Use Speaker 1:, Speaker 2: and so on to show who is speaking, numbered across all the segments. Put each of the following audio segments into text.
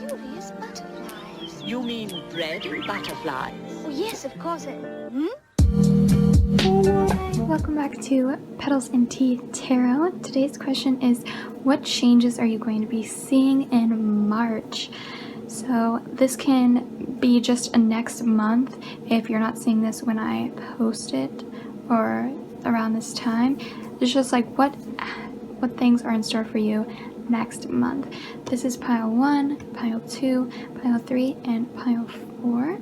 Speaker 1: curious butterflies.
Speaker 2: You mean bread and butterflies?
Speaker 1: Oh, yes, of course.
Speaker 3: Welcome back to Petals and Tea Tarot. Today's question is, what changes are you going to be seeing in March? So this can be just a next month if you're not seeing this when I post it or around this time. It's just like what things are in store for you next month. This is pile 1, pile 2, pile 3, and pile 4.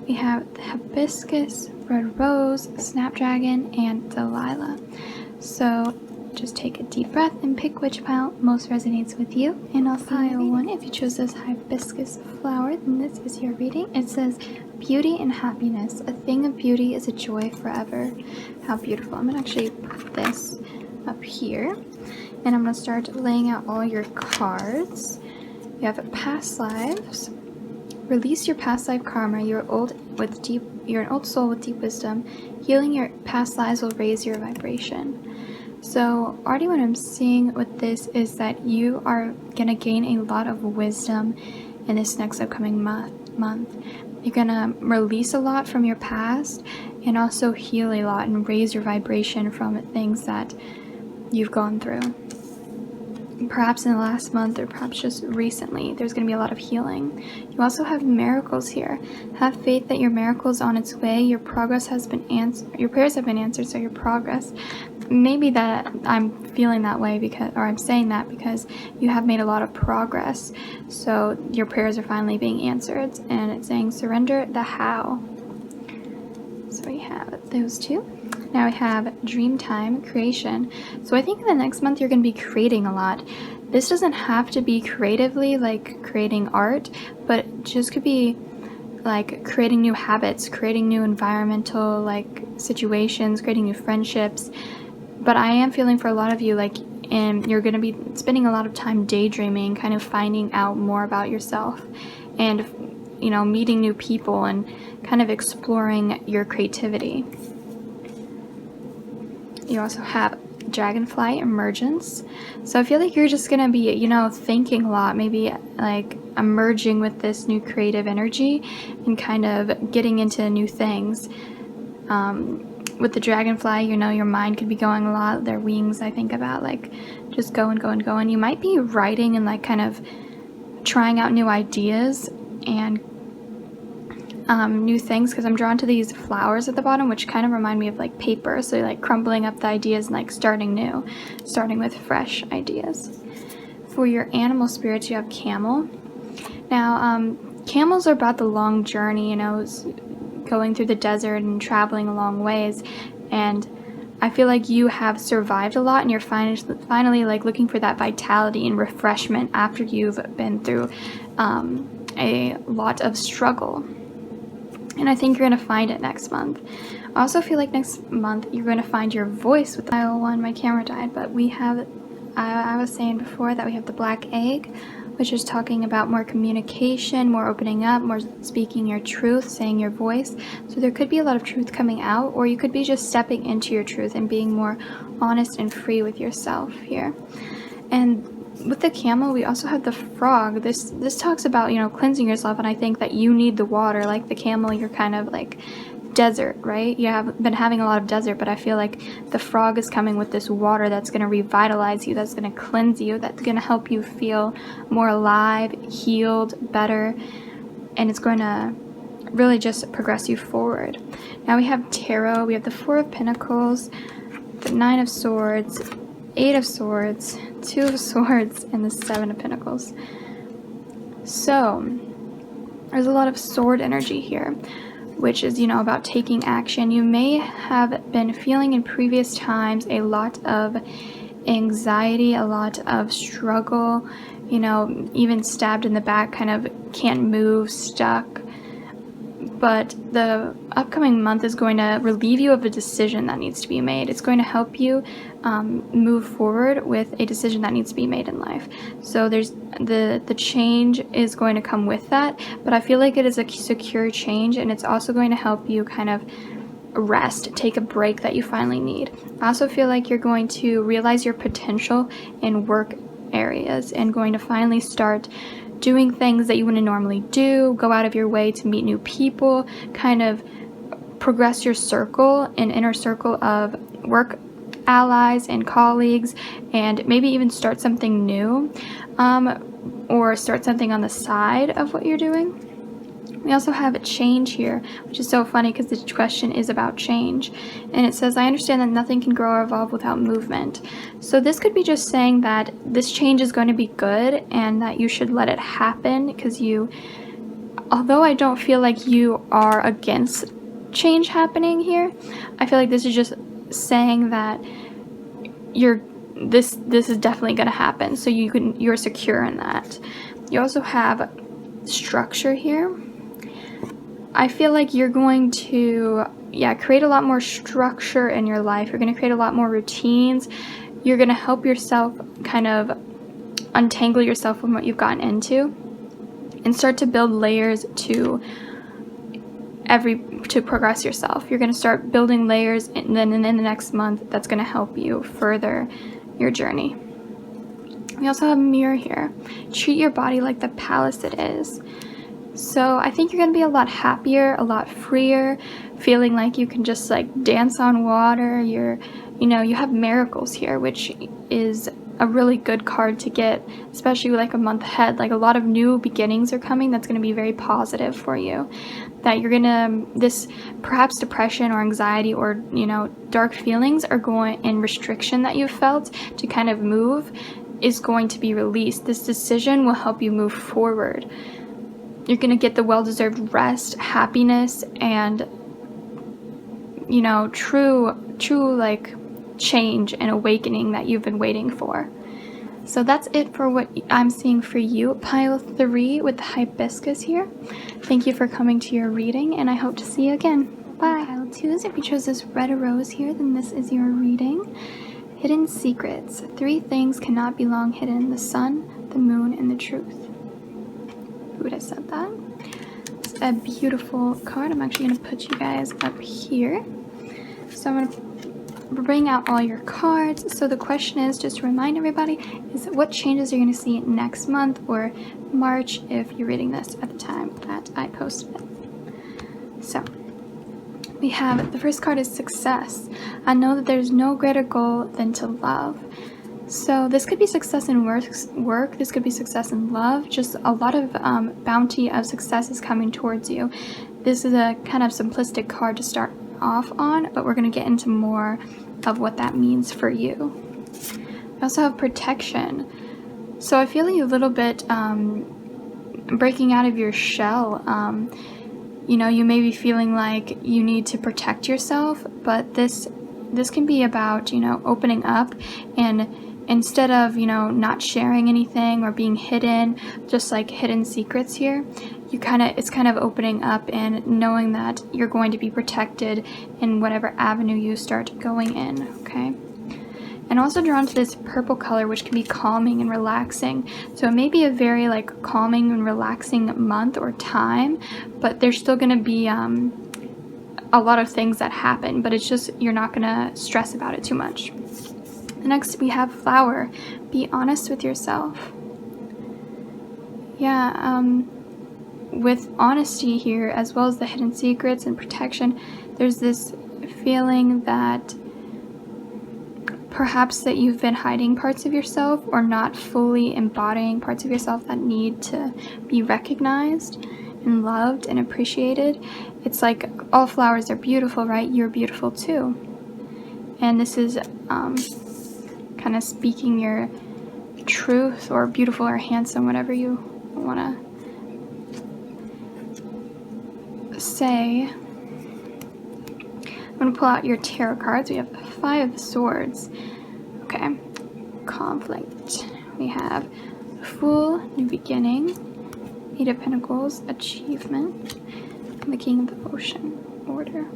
Speaker 3: We have the hibiscus, red rose, snapdragon, and Delilah. So just take a deep breath and pick which pile most resonates with you. And I'll pile 1, if you chose this hibiscus flower, then this is your reading. It says, beauty and happiness. A thing of beauty is a joy forever. How beautiful. I'm going to actually put this up here. And I'm going to start laying out all your cards. You have past lives. Release your past life karma. You're an old soul with deep wisdom. Healing your past lives will raise your vibration. So already what I'm seeing with this is that you are going to gain a lot of wisdom in this next upcoming month. You're going to release a lot from your past and also heal a lot and raise your vibration from things that you've gone through. Perhaps in the last month or perhaps just recently, there's going to be a lot of healing. You also have miracles here. Have faith that your miracle is on its way. Your progress has been answered. Your prayers have been answered, so your progress. Maybe that I'm feeling that way I'm saying that because you have made a lot of progress. So your prayers are finally being answered. And it's saying surrender the how. So we have those two. Now we have dream time, creation. So I think in the next month you're going to be creating a lot. This doesn't have to be creatively like creating art, but just could be like creating new habits, creating new environmental like situations, creating new friendships. But I am feeling for a lot of you like you're going to be spending a lot of time daydreaming, kind of finding out more about yourself and meeting new people and kind of exploring your creativity. You also have dragonfly emergence. So I feel like you're just gonna be, thinking a lot, maybe like emerging with this new creative energy and kind of getting into new things. With the dragonfly, your mind could be going a lot. Their wings, I think about like just going. You might be writing and like kind of trying out new ideas and new things, because I'm drawn to these flowers at the bottom, which kind of remind me of like paper. So you're like crumbling up the ideas and like starting with fresh ideas. For your animal spirits, you have camel. Now camels are about the long journey, going through the desert and traveling a long ways, and I feel like you have survived a lot and you're finally like looking for that vitality and refreshment after you've been through a lot of struggle. And I think you're going to find it next month. I also feel like next month you're going to find your voice with pile 1. My camera died, but we have, I was saying before that we have the black egg, which is talking about more communication, more opening up, more speaking your truth, saying your voice. So there could be a lot of truth coming out, or you could be just stepping into your truth and being more honest and free with yourself here. And with the camel, we also have the frog. This talks about, cleansing yourself, and I think that you need the water. Like the camel, you're kind of like desert, right? You have been having a lot of desert, but I feel like the frog is coming with this water that's going to revitalize you, that's going to cleanse you, that's going to help you feel more alive, healed, better, and it's going to really just progress you forward. Now we have tarot. We have the 4 of Pentacles, the 9 of Swords, 8 of Swords, 2 of Swords, and the 7 of Pentacles. So there's a lot of sword energy here, which is, about taking action. You may have been feeling in previous times a lot of anxiety, a lot of struggle, even stabbed in the back, kind of can't move, stuck. But the upcoming month is going to relieve you of a decision that needs to be made. It's going to help you move forward with a decision that needs to be made in life. So there's the change is going to come with that, but I feel like it is a secure change, and it's also going to help you kind of rest, take a break that you finally need. I also feel like you're going to realize your potential in work areas and going to finally start doing things that you wouldn't normally do, go out of your way to meet new people, kind of progress your circle, an inner circle of work allies and colleagues, and maybe even start something new, or start something on the side of what you're doing. We also have a change here, which is so funny because the question is about change. And it says, I understand that nothing can grow or evolve without movement. So this could be just saying that this change is going to be good and that you should let it happen, because although I don't feel like you are against change happening here, I feel like this is just saying that this is definitely going to happen, so you're secure in that. You also have structure here. I feel like you're going to create a lot more structure in your life. You're going to create a lot more routines. You're going to help yourself kind of untangle yourself from what you've gotten into and start to build layers to progress yourself. You're going to start building layers, and then in the next month that's going to help you further your journey. We also have a mirror here. Treat your body like the palace it is. So I think you're going to be a lot happier, a lot freer, feeling like you can just like dance on water. You have miracles here, which is a really good card to get, especially like a month ahead. Like a lot of new beginnings are coming. That's going to be very positive for you. That you're going to, this perhaps depression or anxiety or, dark feelings are going, and restriction that you've felt to kind of move is going to be released. This decision will help you move forward. You're going to get the well-deserved rest, happiness, and, true like change and awakening that you've been waiting for. So that's it for what I'm seeing for you, pile 3 with the hibiscus here. Thank you for coming to your reading, and I hope to see you again. Bye. Pile 2s, if you chose this red rose here, then this is your reading. Hidden secrets. 3 things cannot be long hidden: the sun, the moon, and the truth. Who would have said that? It's a beautiful card. I'm actually going to put you guys up here. So I'm going to bring out all your cards. So the question is, just to remind everybody, is what changes you're going to see next month or March if you're reading this at the time that I posted it. So we have, the first card is success. I know that there's no greater goal than to love. So this could be success in work, this could be success in love, just a lot of bounty of success is coming towards you. This is a kind of simplistic card to start off on, but we're going to get into more of what that means for you. We also have protection. So I feel like a little bit breaking out of your shell. You may be feeling like you need to protect yourself, but this can be about, opening up, and instead of, not sharing anything or being hidden, just like hidden secrets here, it's kind of opening up and knowing that you're going to be protected in whatever avenue you start going in, okay? And also drawn to this purple color, which can be calming and relaxing. So it may be a very like calming and relaxing month or time, but there's still going to be a lot of things that happen, but it's just, you're not going to stress about it too much. Next we have flower. Be honest with yourself. With honesty here, as well as the hidden secrets and protection, there's this feeling that perhaps that you've been hiding parts of yourself or not fully embodying parts of yourself that need to be recognized and loved and appreciated. It's like all flowers are beautiful, right? You're beautiful too. And this is kind of speaking your truth, or beautiful or handsome, whatever you want to say. I'm going to pull out your tarot cards. We have the 5 of Swords. Okay. Conflict. We have Fool, New Beginning, 8 of Pentacles, Achievement, and the King of the Ocean, Order.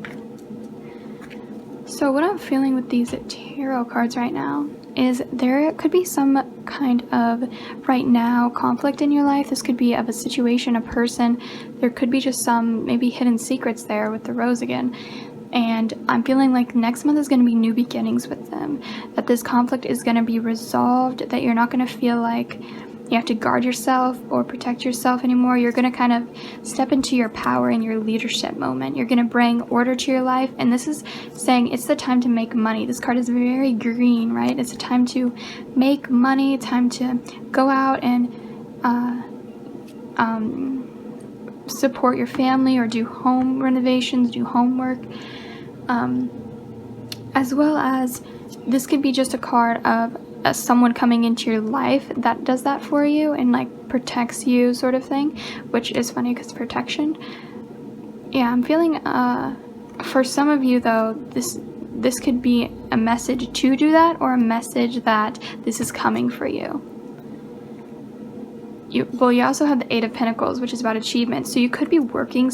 Speaker 3: So what I'm feeling with these tarot cards right now is there could be some kind of right now conflict in your life. This could be of a situation, a person. There could be just some maybe hidden secrets there with the rose again. And I'm feeling like next month is going to be new beginnings with them. That this conflict is going to be resolved. That you're not going to feel like you have to guard yourself or protect yourself anymore. You're going to kind of step into your power and your leadership moment. You're going to bring order to your life, and this is saying it's the time to make money. This card is very green, right? It's a time to make money, time to go out and support your family or do home renovations, do homework, as well as this could be just a card of someone coming into your life that does that for you and like protects you, sort of thing, which is funny because protection. Yeah, I'm feeling for some of you though, this could be a message to do that, or a message that this is coming for you. You also have the Eight of Pentacles, which is about achievement. So you could be working,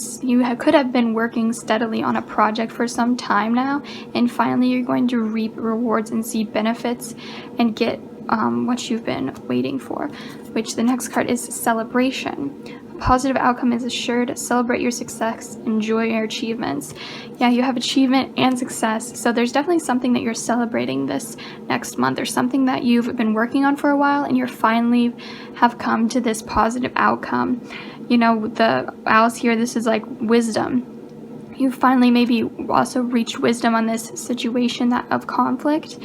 Speaker 3: could have been working steadily on a project for some time now, and finally you're going to reap rewards and see benefits and get what you've been waiting for, which the next card is celebration. A positive outcome is assured. Celebrate your success. Enjoy your achievements. Yeah, you have achievement and success. So there's definitely something that you're celebrating this next month, or something that you've been working on for a while and you're finally have come to this positive outcome. You know, the owls here, this is like wisdom. You finally maybe also reached wisdom on this situation that of conflict,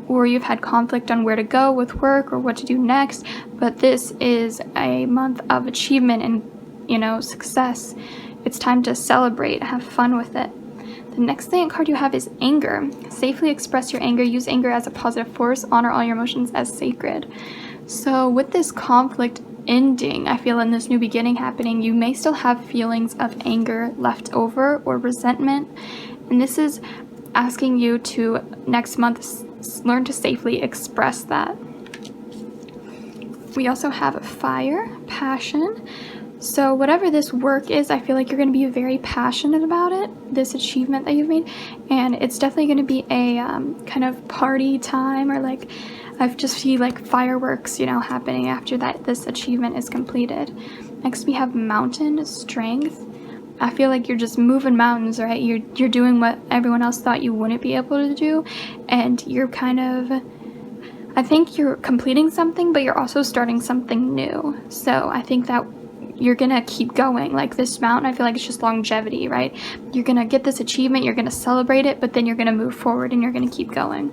Speaker 3: or you've had conflict on where to go with work or what to do next, but this is a month of achievement and, you know, success. It's time to celebrate, have fun with it. The next card you have is anger. Safely express your anger. Use anger as a positive force. Honor all your emotions as sacred. So with this conflict ending, I feel, in this new beginning happening, you may still have feelings of anger left over or resentment, and this is asking you to next month learn to safely express that. We also have fire, passion. So whatever this work is, I feel like you're going to be very passionate about it, this achievement that you've made, and it's definitely going to be a kind of party time, or like I just see like fireworks, you know, happening after this achievement is completed. Next we have mountain, strength. I feel like you're just moving mountains, right? You're doing what everyone else thought you wouldn't be able to do, and you're kind of, I think you're completing something, but you're also starting something new. So I think that you're gonna keep going. Like this mountain, I feel like it's just longevity, right? You're gonna get this achievement, you're gonna celebrate it, but then you're gonna move forward and you're gonna keep going.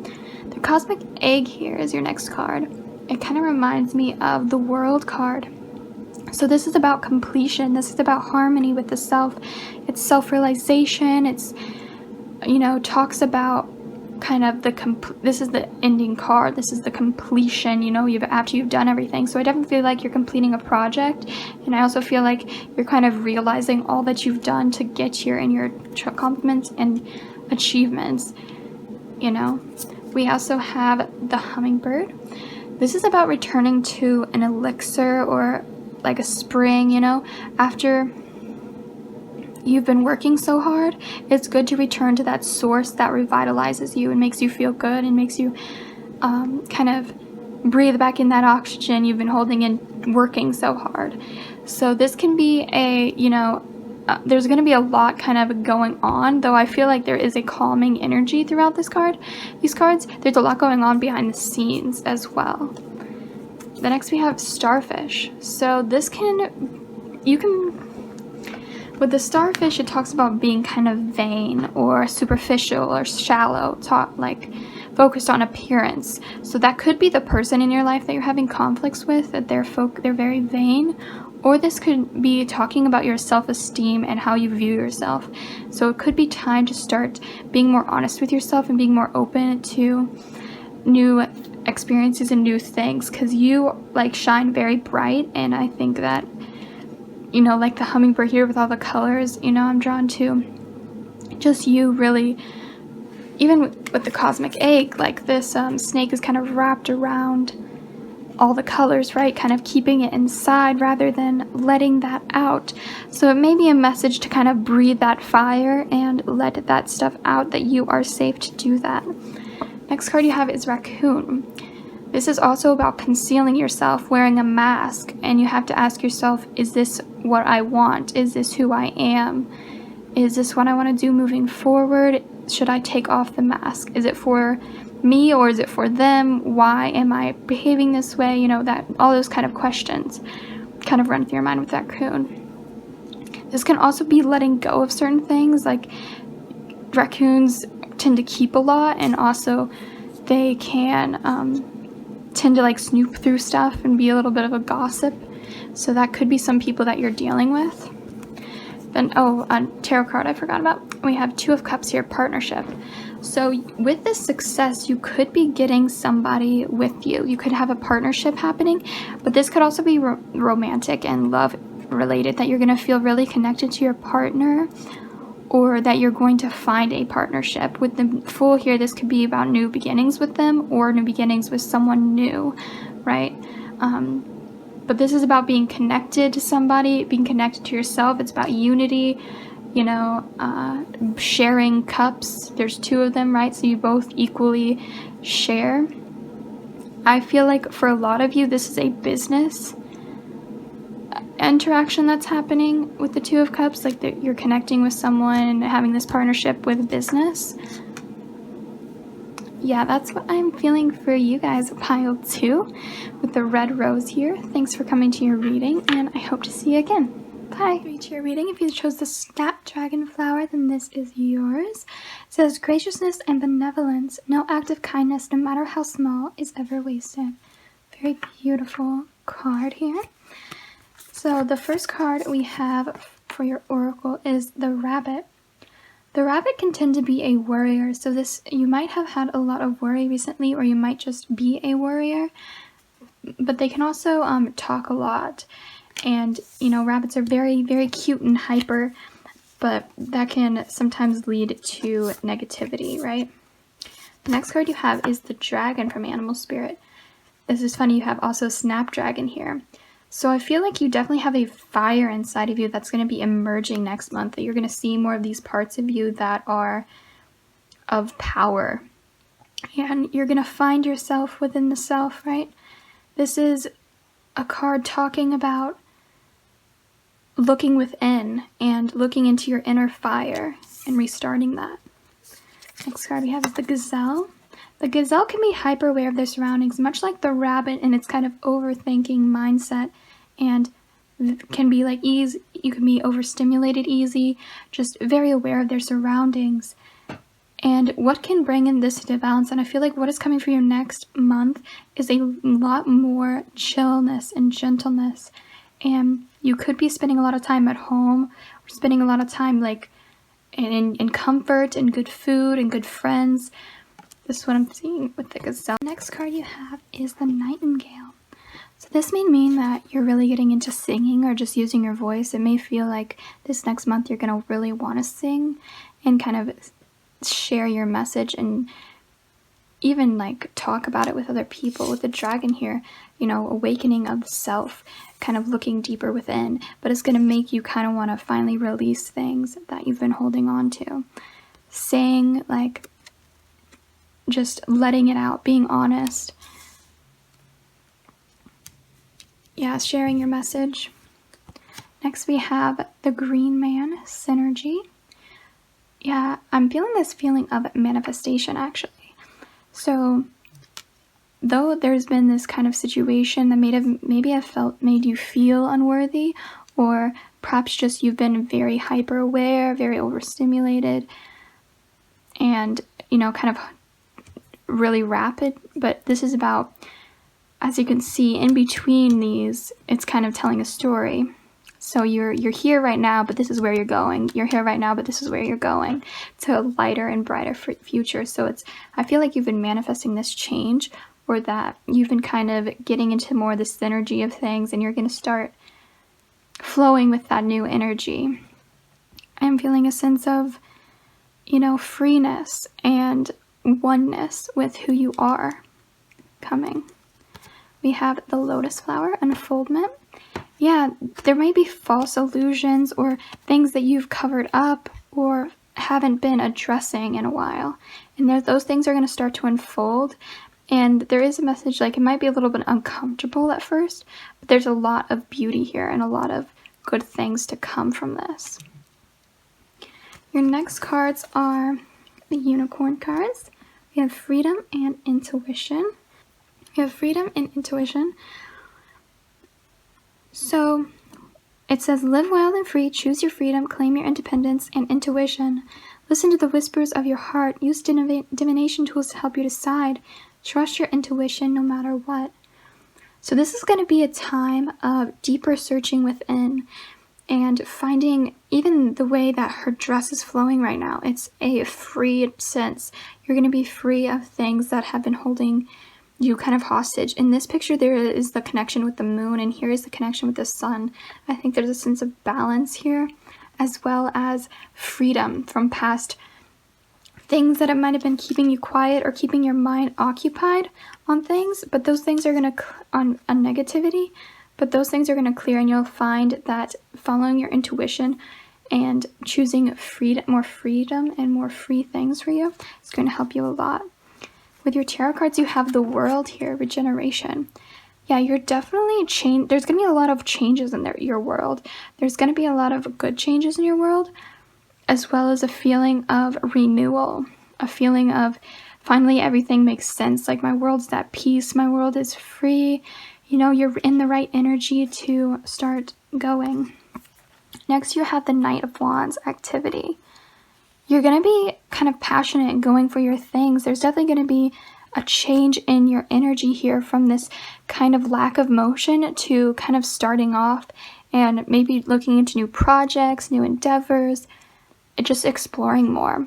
Speaker 3: The cosmic egg here is your next card. It kind of reminds me of the World card. So this is about completion. This is about harmony with the self. It's self-realization. It's, you know, talks about kind of this is the ending card. This is the completion, you know, after you've done everything. So I definitely feel like you're completing a project, and I also feel like you're kind of realizing all that you've done to get here and your accomplishments and achievements, you know. We also have the hummingbird. This is about returning to an elixir, or like a spring, you know, after you've been working so hard. It's good to return to that source that revitalizes you and makes you feel good and makes you kind of breathe back in that oxygen you've been holding in working so hard. So this can be a, you know, there's going to be a lot kind of going on, though I feel like there is a calming energy throughout these cards. There's a lot going on behind the scenes as well. The next we have starfish. So this with the starfish, it talks about being kind of vain or superficial or shallow, like focused on appearance. So that could be the person in your life that you're having conflicts with, that they're very vain, or this could be talking about your self-esteem and how you view yourself. So it could be time to start being more honest with yourself and being more open to new experiences and new things, because you like shine very bright, and I think that, you know, like the hummingbird here with all the colors, you know, I'm drawn to just you really, even with the cosmic egg, like this snake is kind of wrapped around all the colors, right, kind of keeping it inside rather than letting that out. So it may be a message to kind of breathe that fire and let that stuff out, that you are safe to do that. Next card you have is raccoon. This is also about concealing yourself, wearing a mask, and you have to ask yourself, is this what I want? Is this who I am? Is this what I want to do moving forward? Should I take off the mask? Is it for me or is it for them? Why am I behaving this way? You know, that all those kind of questions kind of run through your mind with raccoon. This can also be letting go of certain things. Like raccoons tend to keep a lot, and also they can tend to like snoop through stuff and be a little bit of a gossip. So that could be some people that you're dealing with. Then, a tarot card I forgot about. We have Two of Cups here, partnership. So with this success, you could be getting somebody with you. You could have a partnership happening, but this could also be romantic and love related, that you're going to feel really connected to your partner, or that you're going to find a partnership. With the Fool here, this could be about new beginnings with them or new beginnings with someone new, right? But this is about being connected to somebody, being connected to yourself. It's about unity, you know, sharing cups. There's two of them, right? So you both equally share. I feel like for a lot of you, this is a business interaction that's happening with the Two of Cups. Like you're connecting with someone and having this partnership with business. Yeah, that's what I'm feeling for you guys, pile 2, with the red rose here. Thanks for coming to your reading, and I hope to see you again. Bye. To your reading, if you chose the Snapdragon flower, then this is yours. It says, graciousness and benevolence, no act of kindness, no matter how small, is ever wasted. Very beautiful card here. So the first card we have for your oracle is the rabbit. The rabbit can tend to be a worrier, so you might have had a lot of worry recently, or you might just be a worrier, but they can also talk a lot. And, you know, rabbits are very, very cute and hyper, but that can sometimes lead to negativity, right? The next card you have is the dragon from Animal Spirit. This is funny, you have also Snapdragon here. So I feel like you definitely have a fire inside of you that's going to be emerging next month, that you're going to see more of these parts of you that are of power. And you're going to find yourself within the self, right? This is a card talking about looking within and looking into your inner fire and restarting that. Next card we have is the gazelle. The gazelle can be hyper aware of their surroundings, much like the rabbit in its kind of overthinking mindset, and can be like you can be overstimulated easy, just very aware of their surroundings. And what can bring in this into balance, and I feel like what is coming for your next month is a lot more chillness and gentleness. And you could be spending a lot of time at home, or spending a lot of time like in comfort and good food and good friends. This is what I'm seeing with the gazelle. Next card you have is the nightingale. So this may mean that you're really getting into singing or just using your voice. It may feel like this next month you're going to really want to sing and kind of share your message and even like talk about it with other people. With the dragon here, you know, awakening of the self, kind of looking deeper within, but it's going to make you kind of want to finally release things that you've been holding on to. Saying, like, just letting it out, being honest. Yeah, sharing your message. Next we have the Green Man, synergy. Yeah, I'm feeling this feeling of manifestation actually. So though there's been this kind of situation that made you feel unworthy, or perhaps just you've been very hyper aware, very overstimulated, and, you know, kind of really rapid, but this is about, as you can see in between these, it's kind of telling a story. So you're here right now, but this is where you're going. You're here right now, but this is where you're going, to a lighter and brighter future. So I feel like you've been manifesting this change, or that you've been kind of getting into more of the synergy of things, and you're going to start flowing with that new energy. I'm feeling a sense of, you know, freeness and oneness with who you are coming. We have the lotus flower unfoldment. Yeah, there may be false illusions or things that you've covered up or haven't been addressing in a while, and those things are going to start to unfold. And there is a message, like, it might be a little bit uncomfortable at first, but there's a lot of beauty here and a lot of good things to come from this. Your next cards are the unicorn cards. We have freedom and intuition. We have freedom and intuition. So it says, live wild and free, choose your freedom, claim your independence and intuition. Listen to the whispers of your heart. Use divination tools to help you decide. Trust your intuition no matter what. So this is going to be a time of deeper searching within and finding even the way that her dress is flowing right now. It's a free sense. You're going to be free of things that have been holding you kind of hostage. In this picture, there is the connection with the moon, and here is the connection with the sun. I think there's a sense of balance here, as well as freedom from past things that it might have been keeping you quiet or keeping your mind occupied on things, but those things are going to on negativity, but those things are going to clear, and you'll find that following your intuition and choosing more freedom and more free things for you is going to help you a lot. With your tarot cards, you have the World here, regeneration. Yeah, you're definitely there's going to be a lot of changes in your world. There's going to be a lot of good changes in your world, as well as a feeling of renewal, a feeling of finally everything makes sense. Like, my world's at peace, my world is free. You know, you're in the right energy to start going. Next, you have the Knight of Wands activity. You're going to be kind of passionate and going for your things. There's definitely going to be a change in your energy here from this kind of lack of motion to kind of starting off and maybe looking into new projects, new endeavors, just exploring more.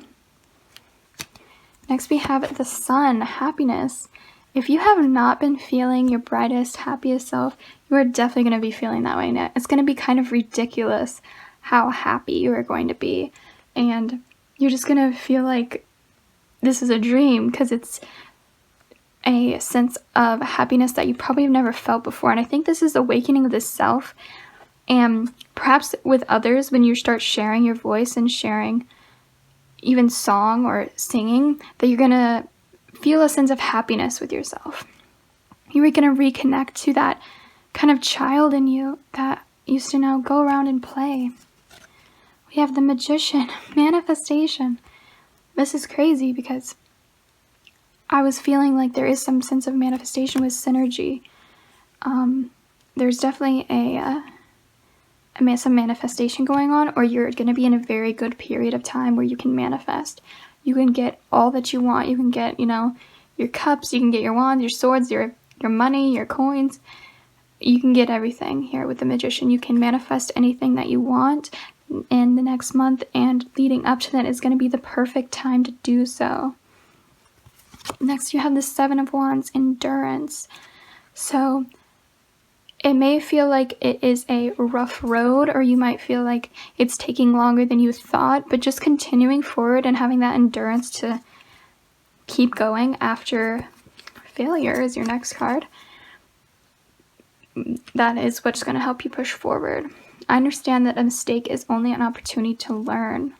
Speaker 3: Next, we have the Sun, happiness. If you have not been feeling your brightest, happiest self, you are definitely going to be feeling that way now. It's going to be kind of ridiculous how happy you are going to be. And you're just going to feel like this is a dream, because it's a sense of happiness that you probably have never felt before. And I think this is awakening of the self. And perhaps with others, when you start sharing your voice and sharing even song or singing, that you're going to feel a sense of happiness with yourself. You're going to reconnect to that kind of child in you that used to now go around and play. We have the Magician, manifestation. This is crazy because I was feeling like there is some sense of manifestation with synergy. There's definitely some manifestation going on, or you're going to be in a very good period of time where you can manifest. You can get all that you want. You can get, your cups, you can get your wands, your swords, your money, your coins. You can get everything here with the Magician. You can manifest anything that you want in the next month, and leading up to that is going to be the perfect time to do so. Next, you have the Seven of Wands, endurance. So it may feel like it is a rough road, or you might feel like it's taking longer than you thought, but just continuing forward and having that endurance to keep going after failure is your next card. That is what's going to help you push forward. I understand that a mistake is only an opportunity to learn.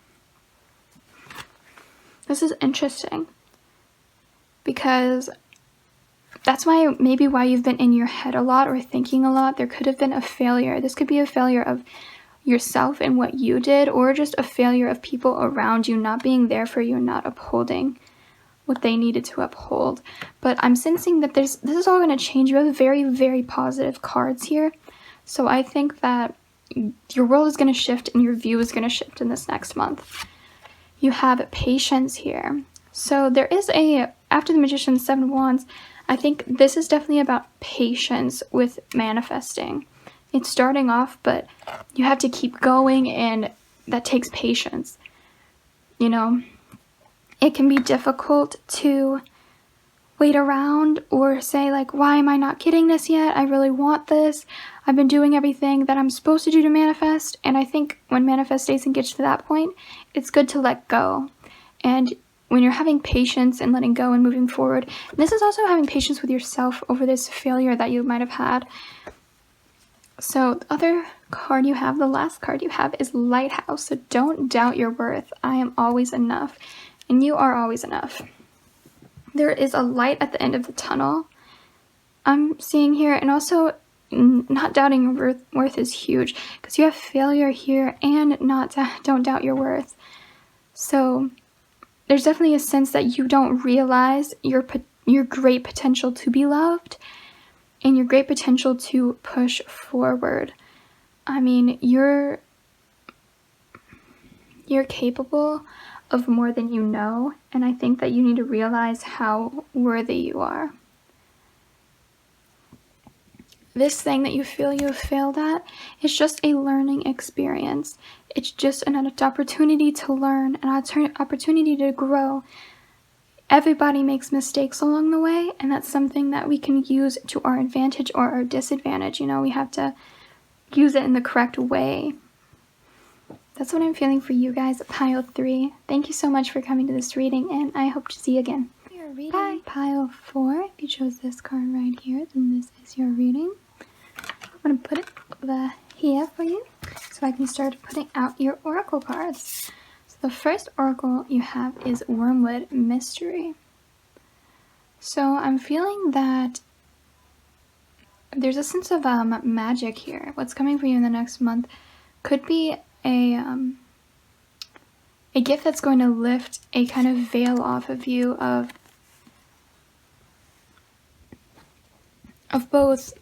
Speaker 3: This is interesting because that's maybe why you've been in your head a lot or thinking a lot. There could have been a failure. This could be a failure of yourself and what you did, or just a failure of people around you not being there for you and not upholding what they needed to uphold. But I'm sensing that this is all going to change. You have very, very positive cards here. So I think that your world is going to shift and your view is going to shift in this next month. You have patience here. So there is after the Magician, Seven of Wands, I think this is definitely about patience with manifesting. It's starting off, but you have to keep going, and that takes patience. It can be difficult to wait around or say, like, why am I not getting this yet? I really want this. I've been doing everything that I'm supposed to do to manifest. And I think when manifestation gets to that point, it's good to let go. And when you're having patience and letting go and moving forward, this is also having patience with yourself over this failure that you might have had. So the other card you have, the last card you have, is Lighthouse. So don't doubt your worth. I am always enough, and you are always enough. There is a light at the end of the tunnel I'm seeing here, and also not doubting your worth is huge, because you have failure here and don't doubt your worth. So there's definitely a sense that you don't realize your great potential to be loved and your great potential to push forward. I mean, you're capable of more than you know, and I think that you need to realize how worthy you are. This thing that you feel you have failed at is just a learning experience. It's just an opportunity to learn, an opportunity to grow. Everybody makes mistakes along the way, and that's something that we can use to our advantage or our disadvantage. You know, we have to use it in the correct way. That's what I'm feeling for you guys at pile 3. Thank you so much for coming to this reading, and I hope to see you again.
Speaker 1: Your reading.
Speaker 3: Bye. Pile 4, if you chose this card right here, then this is your reading. I'm going to put it over here for you so I can start putting out your oracle cards. So the first oracle you have is Wormwood Mystery. So I'm feeling that there's a sense of magic here. What's coming for you in the next month could be a gift that's going to lift a kind of veil off of you of both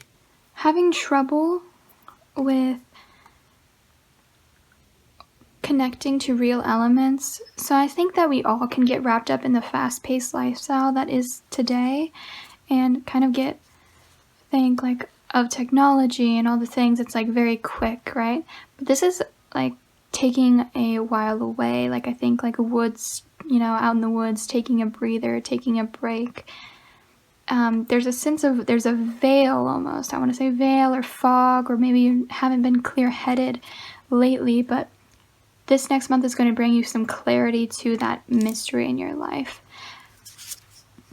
Speaker 3: having trouble with connecting to real elements. So I think that we all can get wrapped up in the fast-paced lifestyle that is today and kind of think like of technology and all the things. It's like very quick, right? But this is like taking a while away. Like I think like woods, you know, out in the woods, taking a breather, taking a break. There's a sense of, there's a veil almost. I want to say veil or fog, or maybe you haven't been clear-headed lately, but this next month is going to bring you some clarity to that mystery in your life.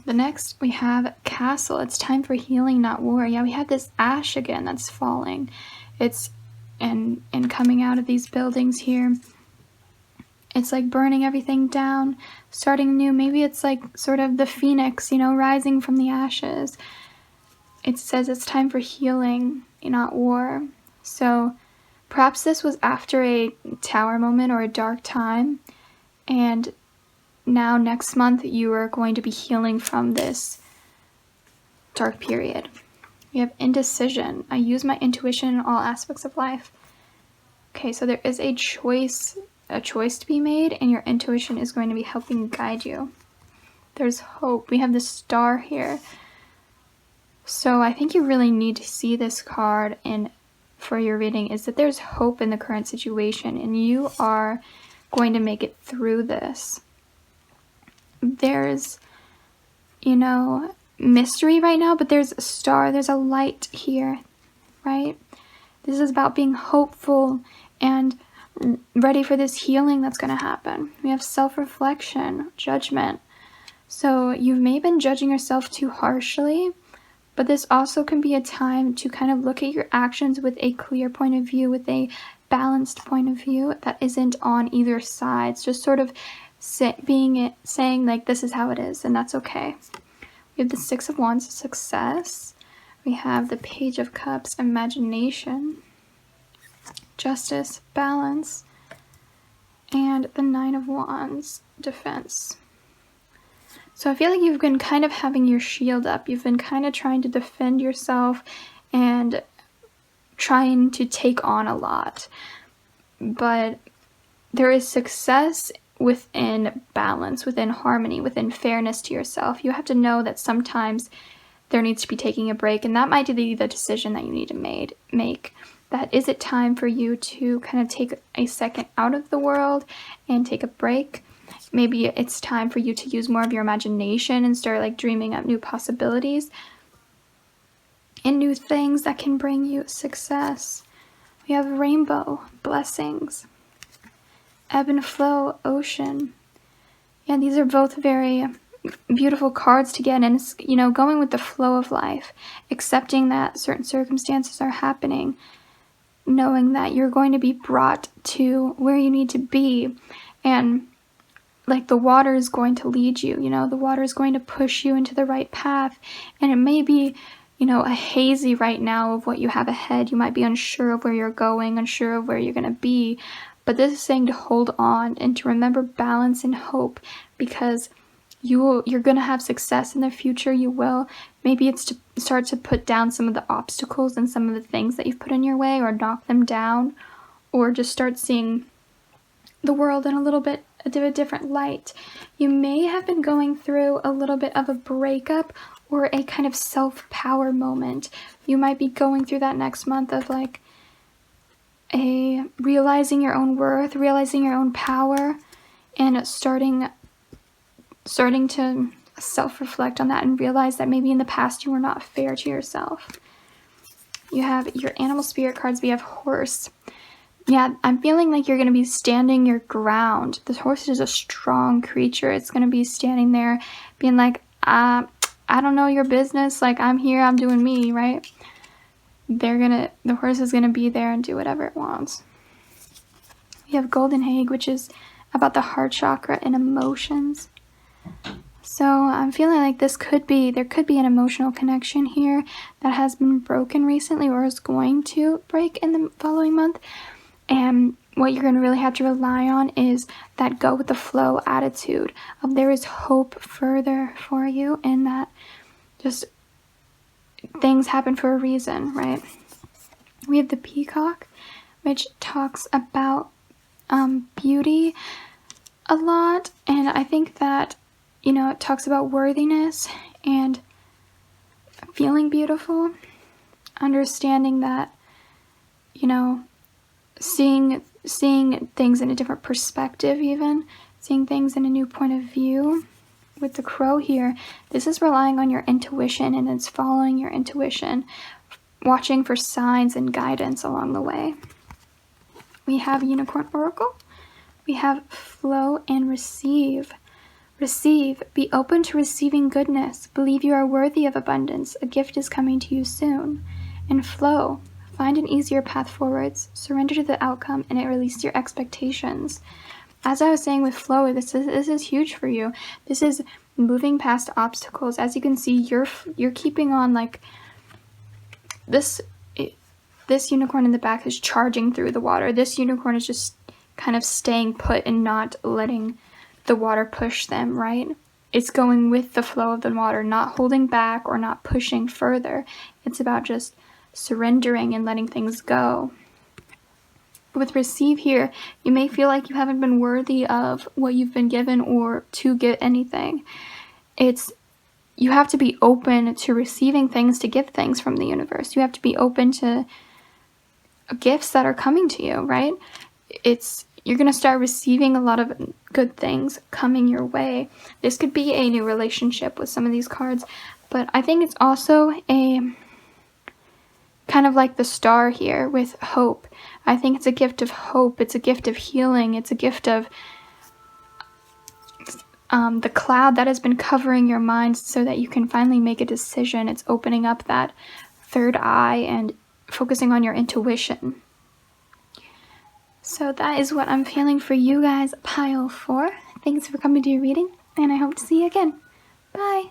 Speaker 3: The next we have Castle. It's time for healing, not war. Yeah, we have this ash again that's falling. It's and coming out of these buildings here. It's like burning everything down, starting new. Maybe it's like sort of the phoenix, you know, rising from the ashes. It says it's time for healing, not war. So perhaps this was after a tower moment or a dark time, and now next month you are going to be healing from this dark period. We have indecision. I use my intuition in all aspects of life. Okay, so there is a choice to be made, and your intuition is going to be helping guide you. There's hope. We have the star here. So I think you really need to see this card for your reading, is that there's hope in the current situation, and you are going to make it through this. There's, you know, mystery right now, but there's a star, there's a light here, right? This is about being hopeful and ready for this healing that's going to happen. We have self-reflection, judgment. So you may have been judging yourself too harshly, but this also can be a time to kind of look at your actions with a clear point of view, with a balanced point of view that isn't on either side. It's just sort of saying like, this is how it is, and that's okay. We have the Six of Wands, success. We have the Page of Cups, imagination, justice, balance, and the Nine of Wands, defense. So I feel like you've been kind of having your shield up. You've been kind of trying to defend yourself and trying to take on a lot. But there is success within balance, within harmony, within fairness to yourself. You have to know that sometimes there needs to be taking a break, and that might be the decision that you need to make. That is it time for you to kind of take a second out of the world and take a break. Maybe it's time for you to use more of your imagination and start like dreaming up new possibilities and new things that can bring you success. We have rainbow, blessings, ebb and flow, ocean. Yeah, these are both very beautiful cards to get, and it's, you know, going with the flow of life, accepting that certain circumstances are happening, knowing that you're going to be brought to where you need to be, and like the water is going to lead you, you know, the water is going to push you into the right path. And it may be, you know, a hazy right now of what you have ahead. You might be unsure of where you're going, unsure of where you're going to be, but this is saying to hold on and to remember balance and hope, because you're going to have success in the future. You will. Maybe it's to start to put down some of the obstacles and some of the things that you've put in your way, or knock them down, or just start seeing the world in a little bit of a different light. You may have been going through a little bit of a breakup or a kind of self-power moment. You might be going through that next month of like a realizing your own worth, realizing your own power, and starting to self-reflect on that and realize that maybe in the past you were not fair to yourself. You have your animal spirit cards. We have horse. Yeah, I'm feeling like you're going to be standing your ground. This horse is a strong creature. It's going to be standing there being like, I don't know your business. Like, I'm here, I'm doing me, right? The horse is going to be there and do whatever it wants. We have Golden Egg, which is about the heart chakra and emotions. So I'm feeling like there could be an emotional connection here that has been broken recently or is going to break in the following month. And what you're going to really have to rely on is that go with the flow attitude of there is hope further for you, and that just things happen for a reason, right? We have the Peacock, which talks about beauty a lot, and I think that, you know, it talks about worthiness and feeling beautiful, understanding that, you know, seeing things in a different perspective, even seeing things in a new point of view. With the crow here, this is relying on your intuition, and it's following your intuition, watching for signs and guidance along the way. We have Unicorn Oracle. We have flow and receive. Receive. Be open to receiving goodness. Believe you are worthy of abundance. A gift is coming to you soon. And flow. Find an easier path forwards. Surrender to the outcome, and it releases your expectations. As I was saying with flow, this is huge for you. This is moving past obstacles. As you can see, you're keeping on, like this unicorn in the back is charging through the water. This unicorn is just kind of staying put and not letting the water push them, right? It's going with the flow of the water, not holding back or not pushing further. It's about just surrendering and letting things go. With receive here, you may feel like you haven't been worthy of what you've been given or to get anything. You have to be open to receiving things, to give things from the universe. You have to be open to gifts that are coming to you, right? You're going to start receiving a lot of good things coming your way. This could be a new relationship with some of these cards, but I think it's also a kind of like the star here with hope. I think it's a gift of hope. It's a gift of healing. It's a gift of the cloud that has been covering your mind so that you can finally make a decision. It's opening up that third eye and focusing on your intuition. So that is what I'm feeling for you guys, pile 4. Thanks for coming to your reading, and I hope to see you again. Bye!